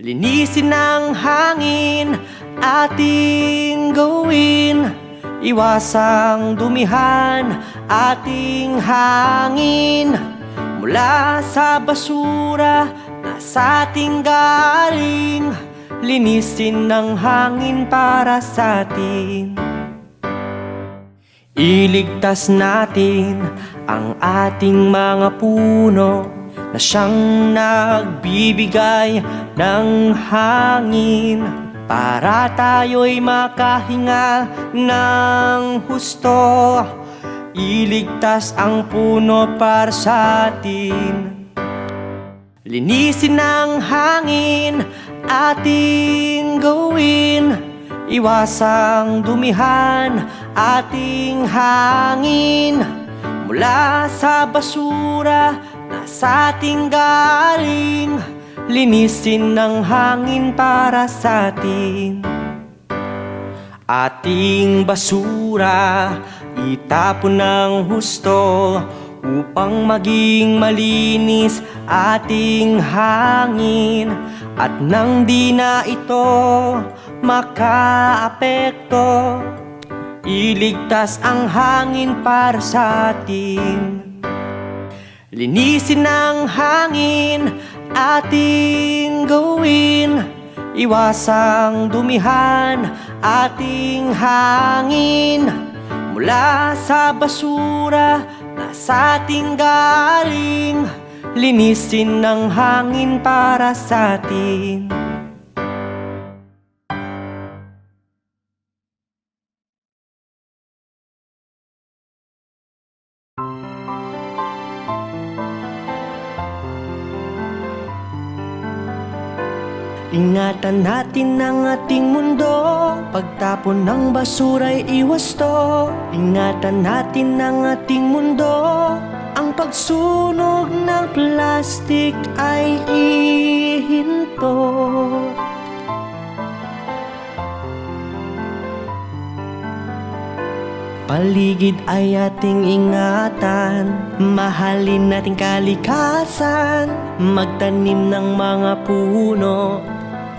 Linisin ng hangin ating gawin, iwasang dumihan ating hangin mula sa basura na sa ating galing. Linisin ng hangin para sa atin. Iligtas natin ang ating mga puno na siyang nagbibigay ng hangin para tayo'y makahinga ng husto. Iligtas ang puno para sa atin. Linisin ng hangin ating gawin, iwasang dumihan ating hangin mula sa basura na sa ating galing. Linisin ng hangin para sa atin. Ating basura itapon ng husto upang maging malinis ating hangin, at nang di na ito makaapekto, iligtas ang hangin para sa atin. Linisin ng hangin ating gawin, iwasang dumihan ating hangin mula sa basura na sa ating galing. Linisin ng hangin para sa atin. Ingatan natin ang ating mundo, pagtapon ng basura'y iwas to. Ingatan natin ang ating mundo, ang pagsunog ng plastik ay ihinto. Paligid ay ating ingatan, mahalin nating kalikasan, magtanim ng mga puno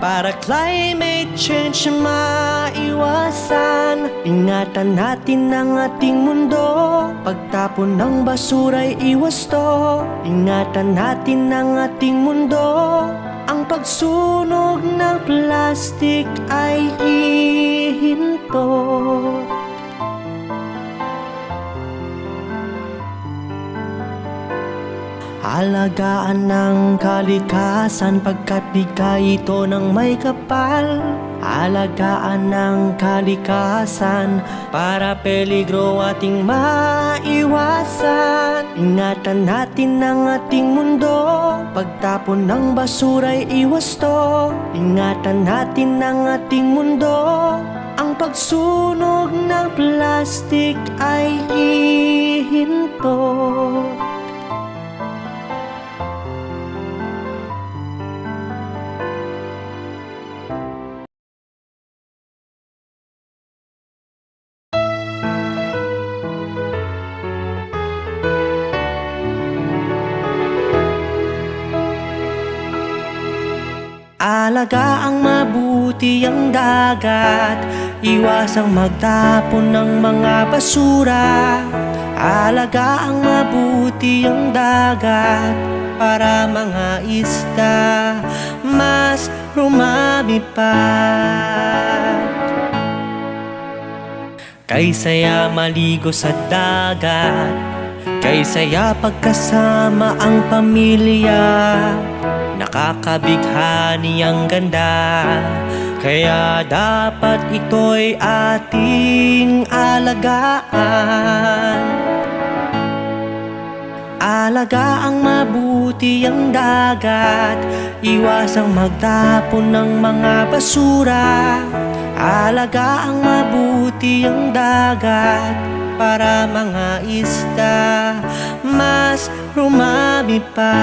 para climate change maiwasan. Ingatan natin ang ating mundo, pagtapon ng basura'y iwas to. Ingatan natin ang ating mundo, ang pagsunog ng plastik ay ihinto. Alagaan ng kalikasan pagkat bigay ito ng may kapal. Alagaan ng kalikasan para peligro ating maiwasan. Ingatan natin ang ating mundo, pagtapon ng basura'y iwas to. Ingatan natin ang ating mundo, ang pagsunog ng plastik ay ihinto. Alagaang mabuti ang dagat, iwasang magtapon ng mga basura. Alagaang mabuti ang dagat para mga isda mas rumami pa. Kaysaya maligo sa dagat, kaysaya pagkasama ang pamilya. Nakakabighani ang ganda, kaya dapat ito'y ating alagaan. Alagaang mabuti ang dagat, iwasang magtapon ng mga basura. Alagaang mabuti ang dagat para mga isda mas rumami pa.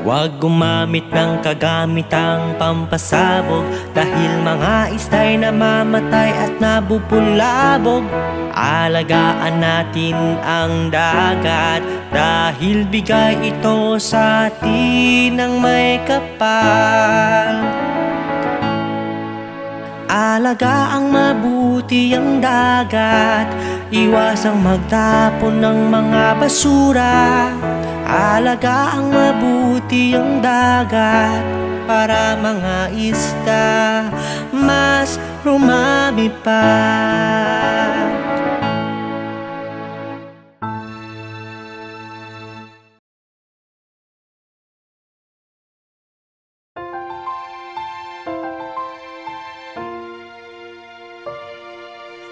Huwag gumamit ng kagamitang pampasabog, dahil mga ista'y namamatay at nabubulabog. Alagaan natin ang dagat, dahil bigay ito sa atin ng may kapal. Alagaang mabuti ang dagat, iwasang magtapon ng mga basura. Alagaang mabuti ang dagat, para mga isda mas rumami pa.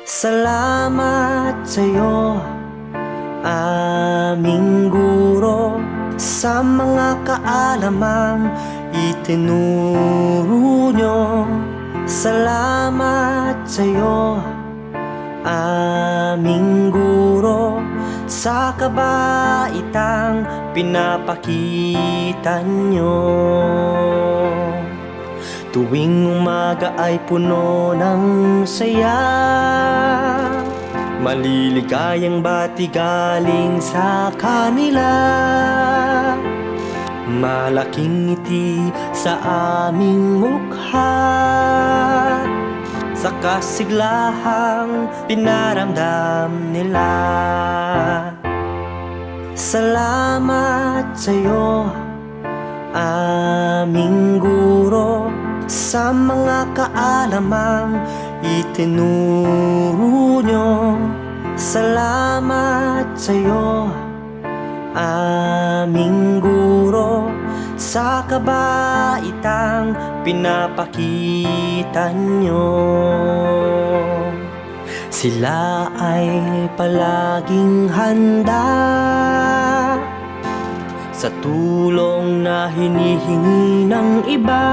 Salamat sa'yo, aming guro, sa mga kaalamang itinuro nyo. Salamat sa'yo, aming guro, sa kabaitang pinapakita nyo. Tuwing umaga ay puno ng saya, maliligayang bati galing sa kanila. Malaking ngiti sa aming mukha, sa kasiglahang pinaramdam nila. Salamat sa'yo, aming guro, sa mga kaalamang itinuro nyo. Salamat sa'yo, aming guro, sa kabaitang pinapakita nyo. Sila ay palaging handa sa tulong na hinihingi ng iba.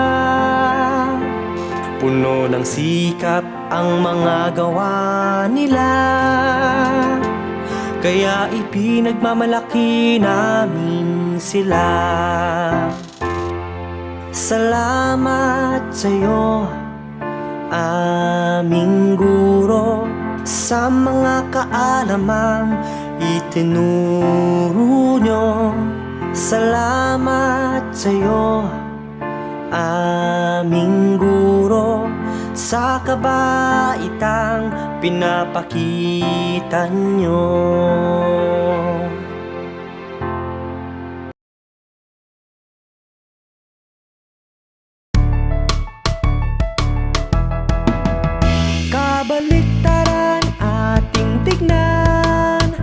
Puno ng sikap ang mga gawa nila, kaya ipinagmamalaki namin sila. Salamat sa'yo, aming guro, sa mga kaalamang itinuro nyo. Salamat sa'yo, aming guro, sa kabaitang pinapakita nyo. Kabaliktaran ating tignan,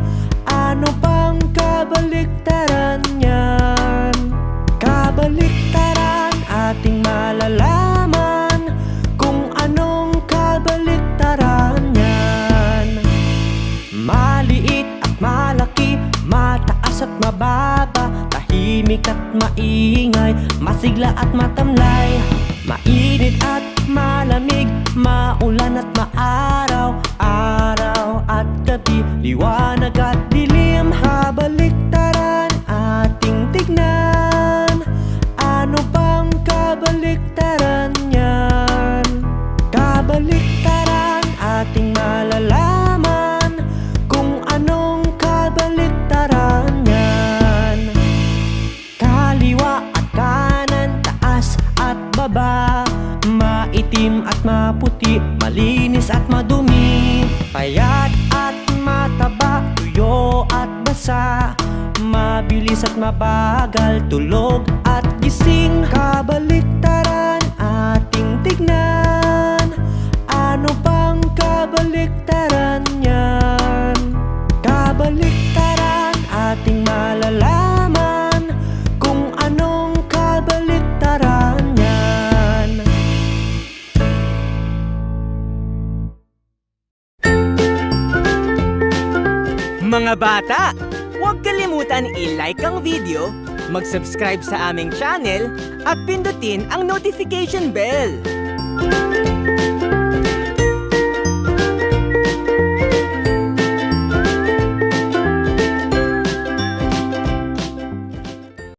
ano bang kabaliktaran yan? Kabaliktaran ating malalaman, kung anong kabaliktaran yan. Maliit at malaki, mataas at mababa, tahimik at maingay, masigla at matamlay, mainit at malamig, maulan at maaraw, araw at gabi, liwanag at dilim. Kabaliktaran ating tignan, ano bang kabaliktaran yan? Kabaliktaran ating malalaman, kung anong kabaliktaran yan. Kaliwa at kanan, taas at baba, maitim at maputi, malinis at madumi, payat at mataba, tuyo at basa, mabilis at mabagal, tulog at gising. Kabaliktaran ating tignan, ano bang kabaliktaran yan? Kabaliktaran ating malalaman, kung anong kabaliktaran yan. Mga bata, huwag kalimutan i-like ang video, mag-subscribe sa aming channel, at pindutin ang notification bell.